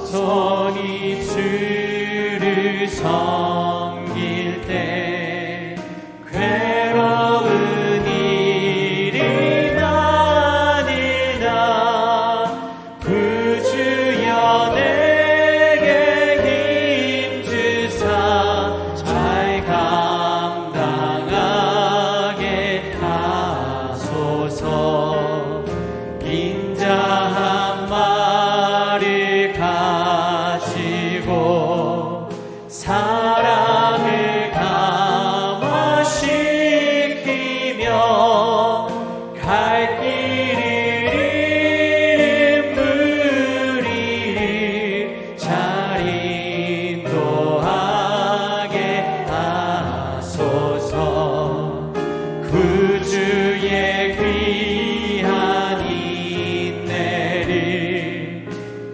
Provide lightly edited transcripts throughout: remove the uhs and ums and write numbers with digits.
겸손히 주를 섬길 때 괴로운 일이 아니다. 구주여 내게 힘주사 잘 감당하게 하소서. 인자 한 마리 가지고 사랑을 감화시키며 갈 길을 잃은 무리를 잘 인도하게 하소서. 구주의 귀한 인내를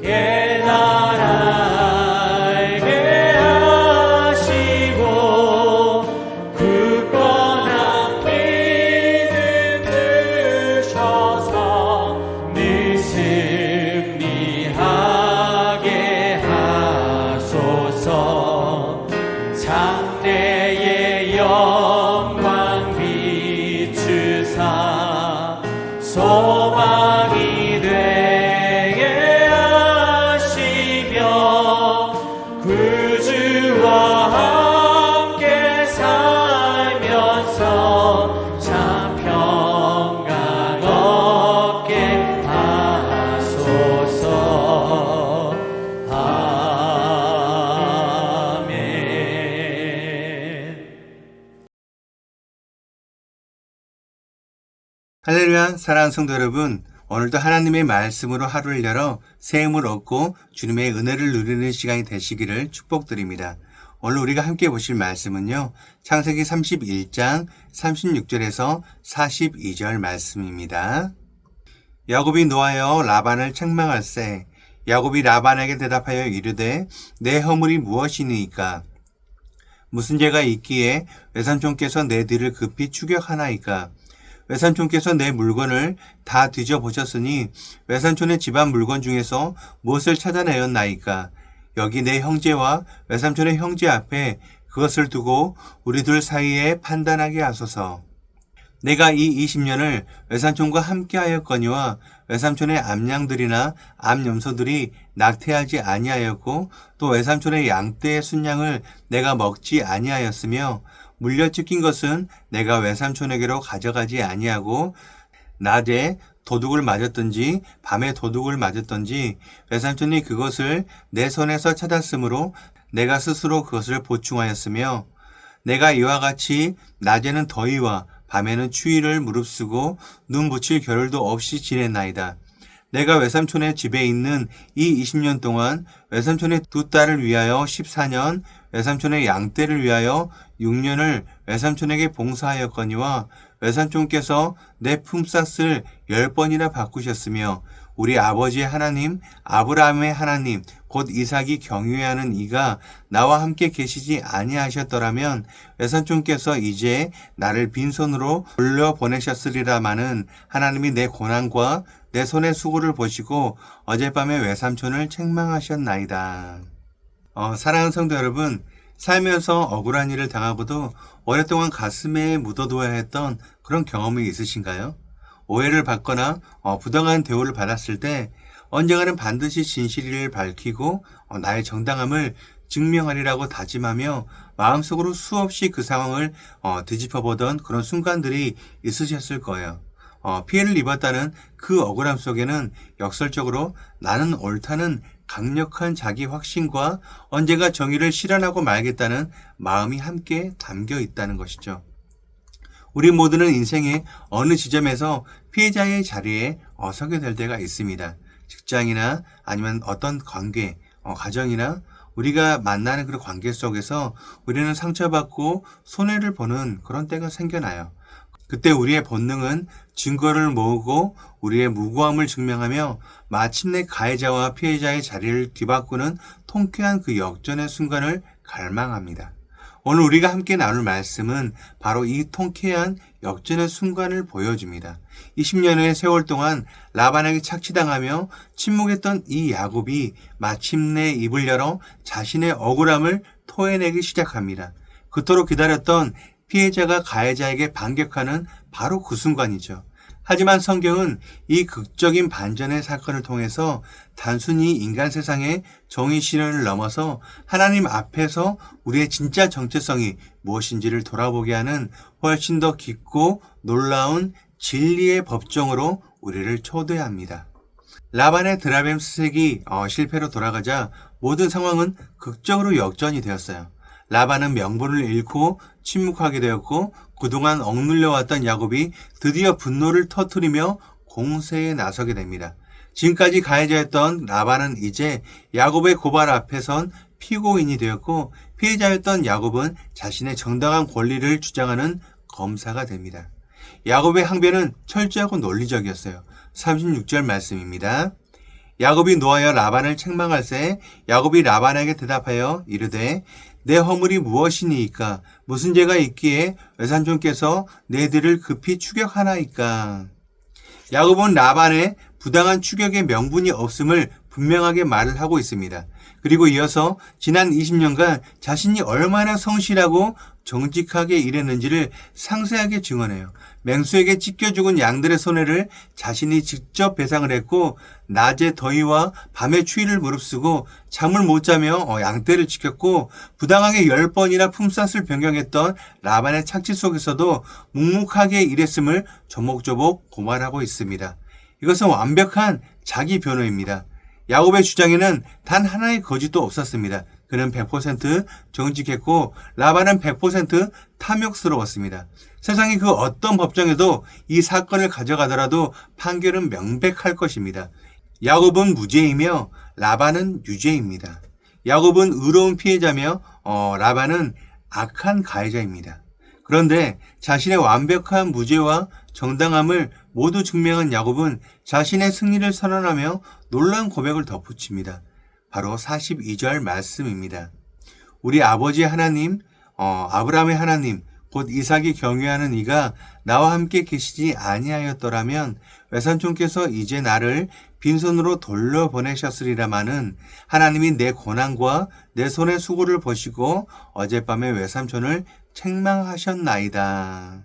깨달아 알게 하시고 굳건한 믿음 주셔서 늘 승리하게 하소서. 장래의 영광 비추사 소망이 되게 하시며 구주와 함께 살면서 참 평강 얻게 하소서. 아멘. 할렐루야. 사랑하는 성도 여러분, 오늘도 하나님의 말씀으로 하루를 열어 새 힘을 얻고 주님의 은혜를 누리는 시간이 되시기를 축복드립니다. 오늘 우리가 함께 보실 말씀은요, 창세기 31장 36절에서 42절 말씀입니다. 야곱이 노하여 라반을 책망할세. 야곱이 라반에게 대답하여 이르되 내 허물이 무엇이니이까? 무슨 죄가 있기에 외삼촌께서 내 뒤를 급히 추격하나이까? 외삼촌께서 내 물건을 다 뒤져보셨으니 외삼촌의 집안 물건 중에서 무엇을 찾아내었나이까? 여기 내 형제와 외삼촌의 형제 앞에 그것을 두고 우리 둘 사이에 판단하게 하소서. 내가 이 20년을 외삼촌과 함께 하였거니와 외삼촌의 암양들이나 암염소들이 낙태하지 아니하였고 또 외삼촌의 양떼의 순양을 내가 먹지 아니하였으며 물려 찢긴 것은 내가 외삼촌에게로 가져가지 아니하고 낮에 도둑을 맞았든지 밤에 도둑을 맞았든지 외삼촌이 그것을 내 손에서 찾았으므로 내가 스스로 그것을 보충하였으며 내가 이와 같이 낮에는 더위와 밤에는 추위를 무릅쓰고 눈 붙일 겨를도 없이 지냈나이다. 내가 외삼촌의 집에 있는 이 20년 동안 외삼촌의 두 딸을 위하여 14년, 외삼촌의 양떼를 위하여 6년을 외삼촌에게 봉사하였거니와 외삼촌께서 내 품삯을 10번이나 바꾸셨으며 우리 아버지의 하나님, 아브라함의 하나님, 곧 이삭이 경유하는 이가 나와 함께 계시지 아니하셨더라면 외삼촌께서 이제 나를 빈손으로 돌려보내셨으리라마는 하나님이 내 고난과 내 손의 수고를 보시고 어젯밤에 외삼촌을 책망하셨나이다. 사랑하는 성도 여러분, 살면서 억울한 일을 당하고도 오랫동안 가슴에 묻어둬야 했던 그런 경험이 있으신가요? 오해를 받거나 부당한 대우를 받았을 때 언젠가는 반드시 진실을 밝히고 나의 정당함을 증명하리라고 다짐하며 마음속으로 수없이 그 상황을 뒤집어보던 그런 순간들이 있으셨을 거예요. 피해를 입었다는 그 억울함 속에는 역설적으로 나는 옳다는 강력한 자기 확신과 언젠가 정의를 실현하고 말겠다는 마음이 함께 담겨 있다는 것이죠. 우리 모두는 인생의 어느 지점에서 피해자의 자리에 서게 될 때가 있습니다. 직장이나 아니면 어떤 관계, 가정이나 우리가 만나는 그런 관계 속에서 우리는 상처받고 손해를 보는 그런 때가 생겨나요. 그때 우리의 본능은 증거를 모으고 우리의 무고함을 증명하며 마침내 가해자와 피해자의 자리를 뒤바꾸는 통쾌한 그 역전의 순간을 갈망합니다. 오늘 우리가 함께 나눌 말씀은 바로 이 통쾌한 역전의 순간을 보여줍니다. 20년의 세월 동안 라반에게 착취당하며 침묵했던 이 야곱이 마침내 입을 열어 자신의 억울함을 토해내기 시작합니다. 그토록 기다렸던 피해자가 가해자에게 반격하는 바로 그 순간이죠. 하지만 성경은 이 극적인 반전의 사건을 통해서 단순히 인간 세상의 정의 실현을 넘어서 하나님 앞에서 우리의 진짜 정체성이 무엇인지를 돌아보게 하는 훨씬 더 깊고 놀라운 진리의 법정으로 우리를 초대합니다. 라반의 드라뱀 수색이 실패로 돌아가자 모든 상황은 극적으로 역전이 되었어요. 라반은 명분을 잃고 침묵하게 되었고 그동안 억눌려왔던 야곱이 드디어 분노를 터뜨리며 공세에 나서게 됩니다. 지금까지 가해자였던 라반은 이제 야곱의 고발 앞에 선 피고인이 되었고 피해자였던 야곱은 자신의 정당한 권리를 주장하는 검사가 됩니다. 야곱의 항변은 철저하고 논리적이었어요. 36절 말씀입니다. 야곱이 노하여 라반을 책망할새 야곱이 라반에게 대답하여 이르되 내 허물이 무엇이니이까 무슨 죄가 있기에 외삼촌께서 내들을 급히 추격하나이까. 야곱은 라반의 부당한 추격의 명분이 없음을 분명하게 말을 하고 있습니다. 그리고 이어서 지난 20년간 자신이 얼마나 성실하고 정직하게 일했는지를 상세하게 증언해요. 맹수에게 찢겨 죽은 양들의 손해를 자신이 직접 배상을 했고 낮의 더위와 밤의 추위를 무릅쓰고 잠을 못 자며 양떼를 지켰고 부당하게 10번이나 품삯을 변경했던 라반의 착취 속에서도 묵묵하게 일했음을 조목조목 고발하고 있습니다. 이것은 완벽한 자기 변호입니다. 야곱의 주장에는 단 하나의 거짓도 없었습니다. 그는 100% 정직했고 라반은 100% 탐욕스러웠습니다. 세상의 그 어떤 법정에도 이 사건을 가져가더라도 판결은 명백할 것입니다. 야곱은 무죄이며 라반은 유죄입니다. 야곱은 의로운 피해자며 라반은 악한 가해자입니다. 그런데 자신의 완벽한 무죄와 정당함을 모두 증명한 야곱은 자신의 승리를 선언하며 놀라운 고백을 덧붙입니다. 바로 42절 말씀입니다. 우리 아버지 하나님, 아브라함의 하나님, 곧 이삭이 경외하는 이가 나와 함께 계시지 아니하였더라면 외삼촌께서 이제 나를 빈손으로 돌려보내셨으리라마는 하나님이 내 고난과 내 손의 수고를 보시고 어젯밤에 외삼촌을 책망하셨나이다.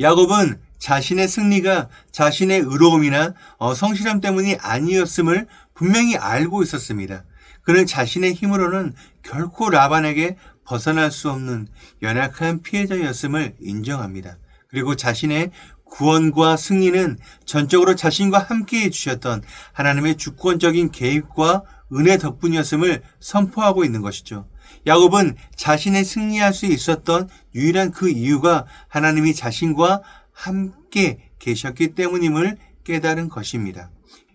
야곱은 자신의 승리가 자신의 의로움이나 성실함 때문이 아니었음을 분명히 알고 있었습니다. 그는 자신의 힘으로는 결코 라반에게 벗어날 수 없는 연약한 피해자였음을 인정합니다. 그리고 자신의 구원과 승리는 전적으로 자신과 함께 해주셨던 하나님의 주권적인 개입과 은혜 덕분이었음을 선포하고 있는 것이죠. 야곱은 자신의 승리할 수 있었던 유일한 그 이유가 하나님이 자신과 함께 계셨기 때문임을 깨달은 것입니다.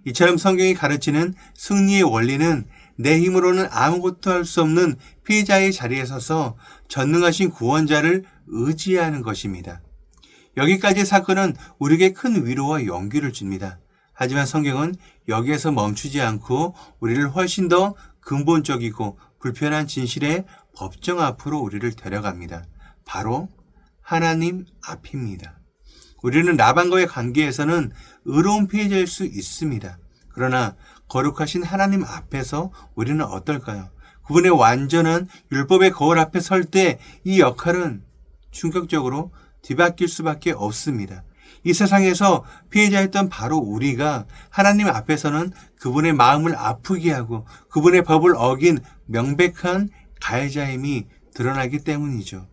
이처럼 성경이 가르치는 승리의 원리는 내 힘으로는 아무것도 할 수 없는 피해자의 자리에 서서 전능하신 구원자를 의지하는 것입니다. 여기까지의 사건은 우리에게 큰 위로와 용기를 줍니다. 하지만 성경은 여기에서 멈추지 않고 우리를 훨씬 더 근본적이고 불편한 진실의 법정 앞으로 우리를 데려갑니다. 바로 하나님 앞입니다. 우리는 라반과의 관계에서는 의로운 피해자일 수 있습니다. 그러나 거룩하신 하나님 앞에서 우리는 어떨까요? 그분의 완전한 율법의 거울 앞에 설 때 이 역할은 충격적으로 뒤바뀔 수밖에 없습니다. 이 세상에서 피해자였던 바로 우리가 하나님 앞에서는 그분의 마음을 아프게 하고 그분의 법을 어긴 명백한 가해자임이 드러나기 때문이죠.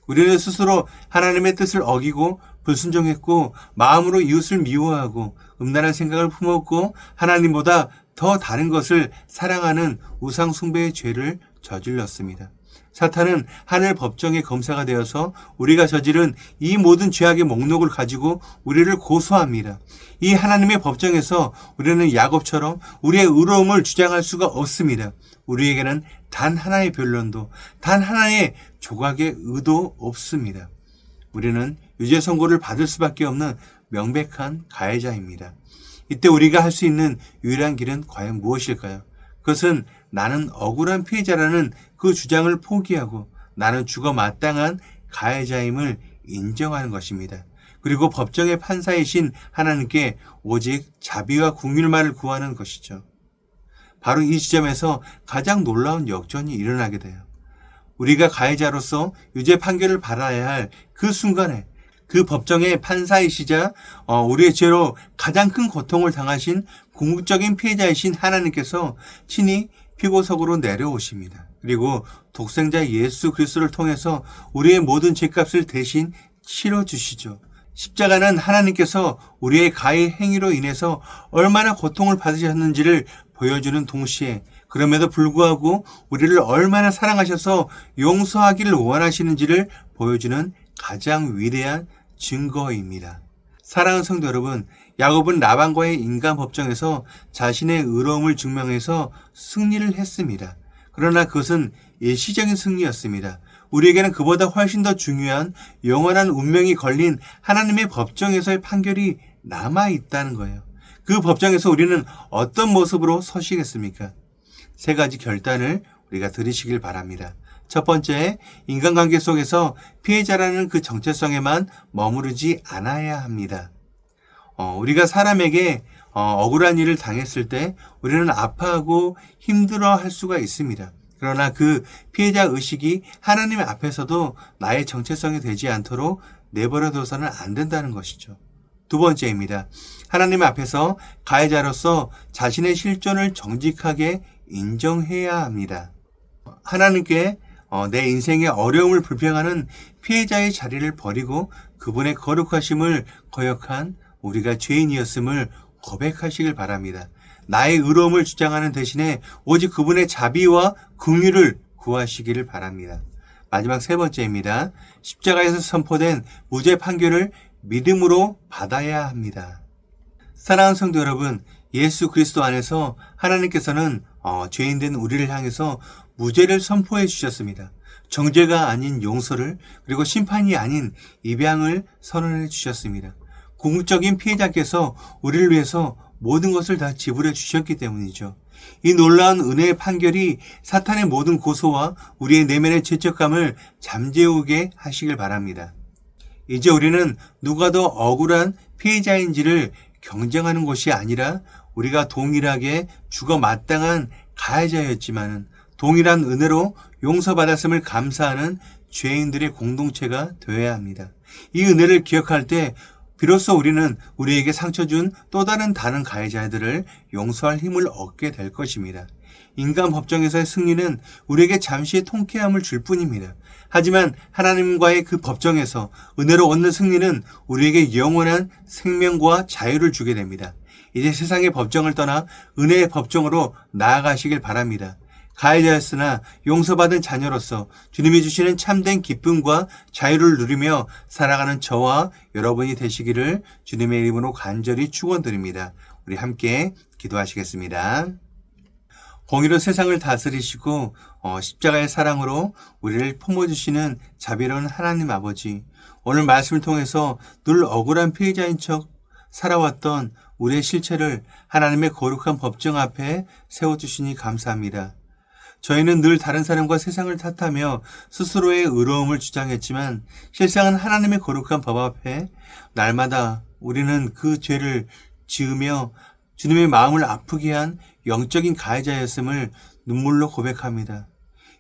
우리는 스스로 하나님의 뜻을 어기고 불순종했고 마음으로 이웃을 미워하고 음란한 생각을 품었고 하나님보다 더 다른 것을 사랑하는 우상 숭배의 죄를 저질렀습니다. 사탄은 하늘 법정의 검사가 되어서 우리가 저지른 이 모든 죄악의 목록을 가지고 우리를 고소합니다. 이 하나님의 법정에서 우리는 야곱처럼 우리의 의로움을 주장할 수가 없습니다. 우리에게는 단 하나의 변론도 단 하나의 조각의 의도 없습니다. 우리는 유죄 선고를 받을 수밖에 없는 명백한 가해자입니다. 이때 우리가 할 수 있는 유일한 길은 과연 무엇일까요? 그것은 나는 억울한 피해자라는 그 주장을 포기하고 나는 죽어 마땅한 가해자임을 인정하는 것입니다. 그리고 법정의 판사이신 하나님께 오직 자비와 긍휼만을 구하는 것이죠. 바로 이 지점에서 가장 놀라운 역전이 일어나게 돼요. 우리가 가해자로서 유죄 판결을 받아야 할 그 순간에 그 법정의 판사이시자 우리의 죄로 가장 큰 고통을 당하신 궁극적인 피해자이신 하나님께서 친히 피고석으로 내려오십니다. 그리고 독생자 예수 그리스도를 통해서 우리의 모든 죄값을 대신 치러주시죠. 십자가는 하나님께서 우리의 가해 행위로 인해서 얼마나 고통을 받으셨는지를 보여주는 동시에 그럼에도 불구하고 우리를 얼마나 사랑하셔서 용서하기를 원하시는지를 보여주는 가장 위대한 증거입니다. 사랑하는 성도 여러분, 야곱은 라반과의 인간 법정에서 자신의 의로움을 증명해서 승리를 했습니다. 그러나 그것은 일시적인 승리였습니다. 우리에게는 그보다 훨씬 더 중요한 영원한 운명이 걸린 하나님의 법정에서의 판결이 남아있다는 거예요. 그 법정에서 우리는 어떤 모습으로 서시겠습니까? 세 가지 결단을 우리가 들으시길 바랍니다. 첫 번째, 인간관계 속에서 피해자라는 그 정체성에만 머무르지 않아야 합니다. 우리가 사람에게 억울한 일을 당했을 때 우리는 아파하고 힘들어할 수가 있습니다. 그러나 그 피해자 의식이 하나님 앞에서도 나의 정체성이 되지 않도록 내버려둬서는 안 된다는 것이죠. 두 번째입니다. 하나님 앞에서 가해자로서 자신의 실존을 정직하게 인정해야 합니다. 하나님께 내 인생의 어려움을 불평하는 피해자의 자리를 버리고 그분의 거룩하심을 거역한 우리가 죄인이었음을 고백하시길 바랍니다. 나의 의로움을 주장하는 대신에 오직 그분의 자비와 긍휼을 구하시기를 바랍니다. 마지막 세 번째입니다. 십자가에서 선포된 무죄 판결을 믿음으로 받아야 합니다. 사랑하는 성도 여러분, 예수 그리스도 안에서 하나님께서는 죄인된 우리를 향해서 무죄를 선포해 주셨습니다. 정죄가 아닌 용서를, 그리고 심판이 아닌 입양을 선언해 주셨습니다. 궁극적인 피해자께서 우리를 위해서 모든 것을 다 지불해 주셨기 때문이죠. 이 놀라운 은혜의 판결이 사탄의 모든 고소와 우리의 내면의 죄책감을 잠재우게 하시길 바랍니다. 이제 우리는 누가 더 억울한 피해자인지를 경쟁하는 것이 아니라 우리가 동일하게 죽어 마땅한 가해자였지만 동일한 은혜로 용서받았음을 감사하는 죄인들의 공동체가 되어야 합니다. 이 은혜를 기억할 때 비로소 우리는 우리에게 상처 준 또 다른 가해자들을 용서할 힘을 얻게 될 것입니다. 인간 법정에서의 승리는 우리에게 잠시의 통쾌함을 줄 뿐입니다. 하지만 하나님과의 그 법정에서 은혜로 얻는 승리는 우리에게 영원한 생명과 자유를 주게 됩니다. 이제 세상의 법정을 떠나 은혜의 법정으로 나아가시길 바랍니다. 가해자였으나 용서받은 자녀로서 주님이 주시는 참된 기쁨과 자유를 누리며 살아가는 저와 여러분이 되시기를 주님의 이름으로 간절히 축원드립니다. 우리 함께 기도하시겠습니다. 공의로 세상을 다스리시고 십자가의 사랑으로 우리를 품어주시는 자비로운 하나님 아버지, 오늘 말씀을 통해서 늘 억울한 피해자인 척 살아왔던 우리의 실체를 하나님의 거룩한 법정 앞에 세워주시니 감사합니다. 저희는 늘 다른 사람과 세상을 탓하며 스스로의 의로움을 주장했지만 실상은 하나님의 거룩한 법 앞에 날마다 우리는 그 죄를 지으며 주님의 마음을 아프게 한 영적인 가해자였음을 눈물로 고백합니다.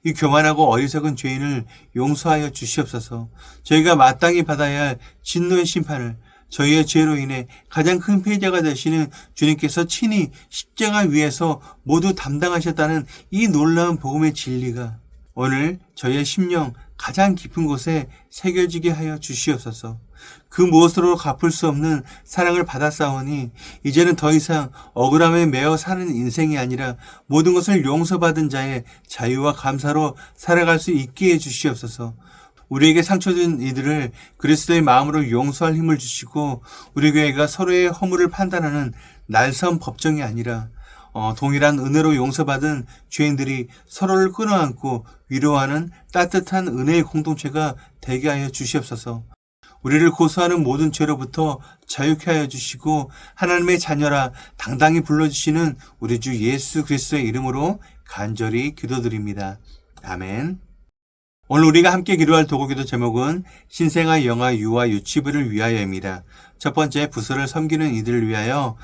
이 교만하고 어리석은 죄인을 용서하여 주시옵소서. 저희가 마땅히 받아야 할 진노의 심판을 저희의 죄로 인해 가장 큰 피해자가 되시는 주님께서 친히 십자가 위에서 모두 담당하셨다는 이 놀라운 복음의 진리가 오늘 저희의 심령 가장 깊은 곳에 새겨지게 하여 주시옵소서. 그 무엇으로 갚을 수 없는 사랑을 받았사오니 이제는 더 이상 억울함에 매여 사는 인생이 아니라 모든 것을 용서받은 자의 자유와 감사로 살아갈 수 있게 해 주시옵소서. 우리에게 상처 준 이들을 그리스도의 마음으로 용서할 힘을 주시고 우리 교회가 서로의 허물을 판단하는 날선 법정이 아니라 동일한 은혜로 용서받은 죄인들이 서로를 끌어안고 위로하는 따뜻한 은혜의 공동체가 되게 하여 주시옵소서. 우리를 고소하는 모든 죄로부터 자유케 하여 주시고 하나님의 자녀라 당당히 불러주시는 우리 주 예수 그리스도의 이름으로 간절히 기도드립니다. 아멘. 오늘 우리가 함께 기도할 도구기도 제목은 신생아 영아 유아 유치부를 위하여입니다. 첫 번째, 부서를 섬기는 이들을 위하여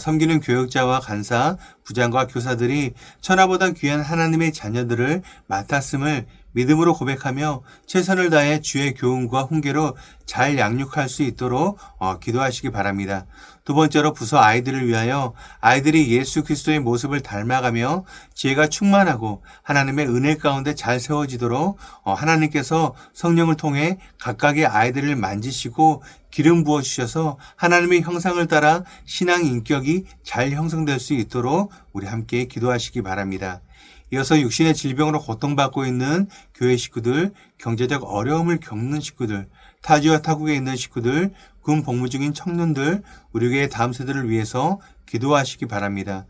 섬기는 교육자와 간사, 부장과 교사들이 천하보다 귀한 하나님의 자녀들을 맡았음을 믿음으로 고백하며 최선을 다해 주의 교훈과 훈계로 잘 양육할 수 있도록 기도하시기 바랍니다. 두 번째로, 부서 아이들을 위하여 아이들이 예수 그리스도의 모습을 닮아가며 지혜가 충만하고 하나님의 은혜 가운데 잘 세워지도록 하나님께서 성령을 통해 각각의 아이들을 만지시고 기름 부어주셔서 하나님의 형상을 따라 신앙 인격이 잘 형성될 수 있도록 우리 함께 기도하시기 바랍니다. 이어서 육신의 질병으로 고통받고 있는 교회 식구들, 경제적 어려움을 겪는 식구들, 타지와 타국에 있는 식구들, 군 복무 중인 청년들, 우리 교회 다음 세대를 위해서 기도하시기 바랍니다.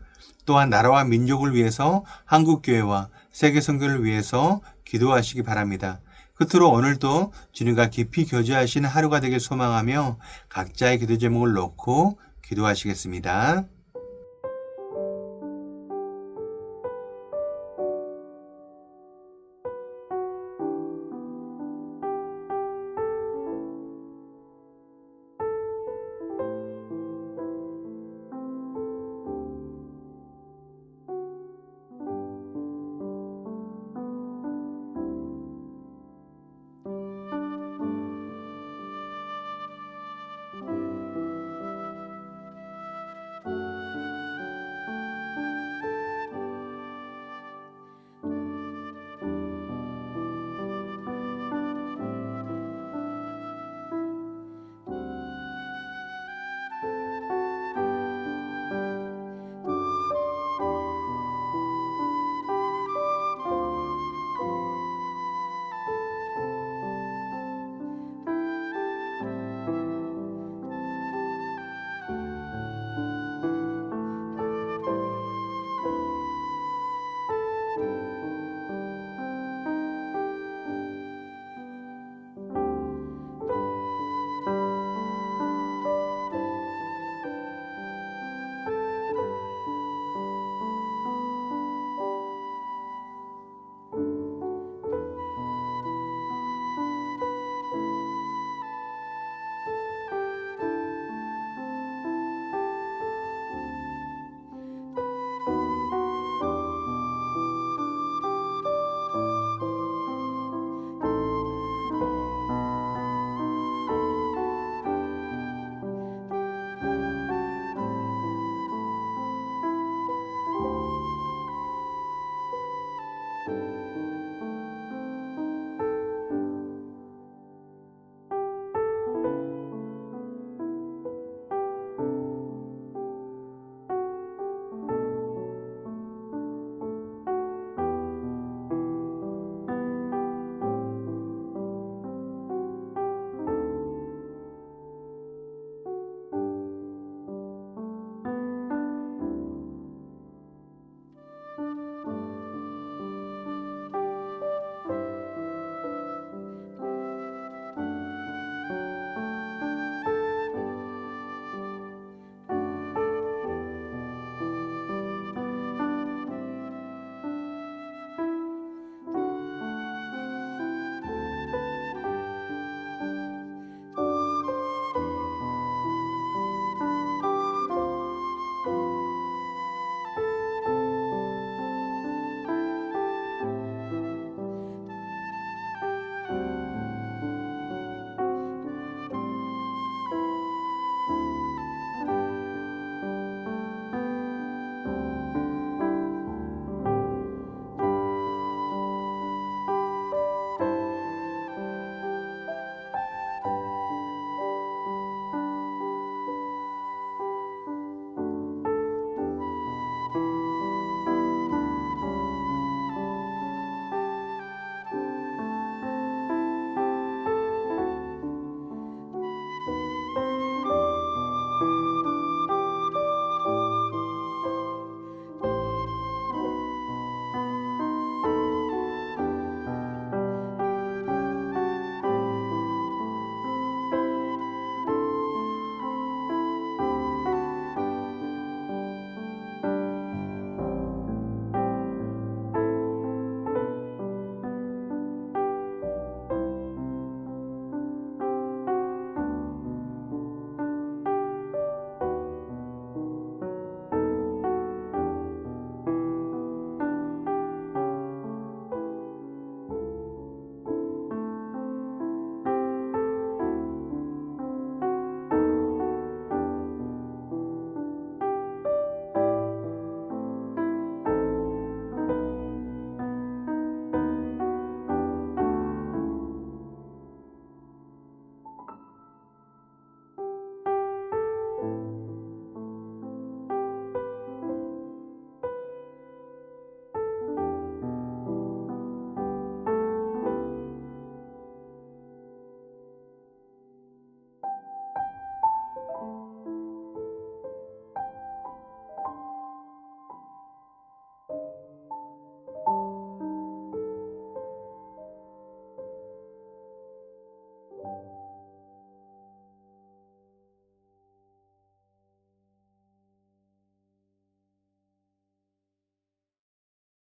또한 나라와 민족을 위해서 한국교회와 세계선교를 위해서 기도하시기 바랍니다. 끝으로 오늘도 주님과 깊이 교제하시는 하루가 되길 소망하며 각자의 기도 제목을 놓고 기도하시겠습니다.